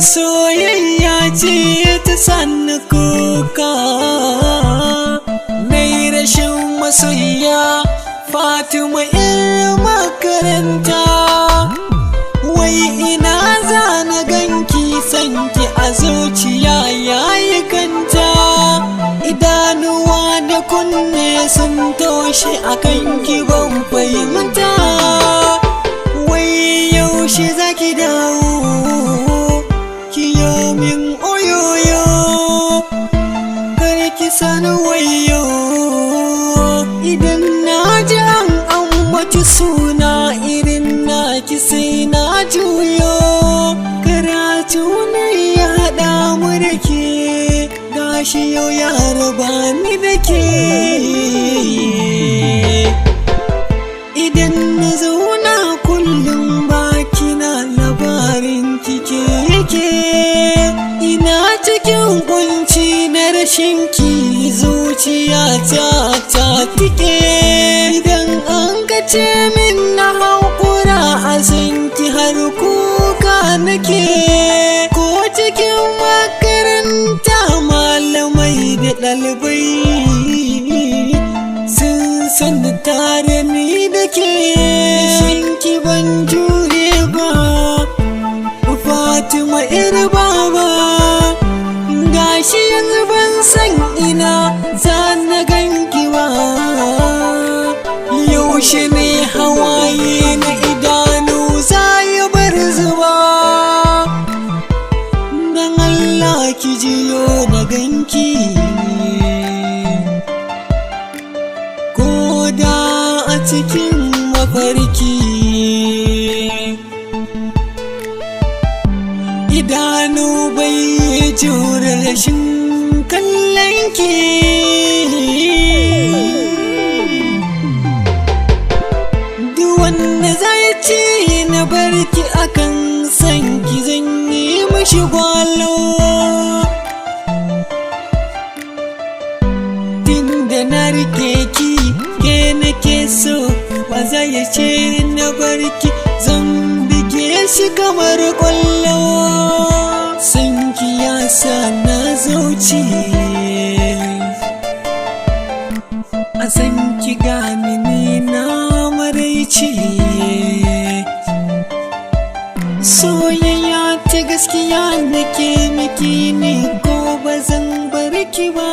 soyayya ce ta sanni kuka, mai rashin masoyiya Fatima ‘yar makaranta. Wai ina zana ganki sanki a zuciya yayi kanta, idanuwa da kunne sun toshe a kanki ban fahimta. Wai yaushe zaki dawo kiyo min oyoyo, karki sani wayo idan na ji an ambaci suna irin naki sai na juyo. Karatu ne ya haɗa mu da ke, gashi yau ya raba ni da ke. Idan na zauna kullum baki na labarin kike yake, ina cikin kunci na rashin ki zuciya ta fike. Idan an gace min na haƙura a sanki har kuka nake, ko cikin makaranta malamai da ɗalibai sun san tare ni da ke. Shinki ban jure ba Fatima ‘yar baba, gashi yanzu ban san ina zana ganki ba. Yaushe ne hawaye na idanu za ya bar zuba, dan Allah ki jiyo na ganki. Ko da a cikin mafarki idanu bai jure rashin kallonki. Duk wanda zai ci na barki akan sanki zan yi mishi gwalo, tunda na rike ki ke nake so, ba zai ce na barki zan bige shi kamar kwallo. Sanki ya sa na zauce, a sanki gani ni na maraice. Soyayya ta gaskiya nake miki ne, ko ba zan barki ba.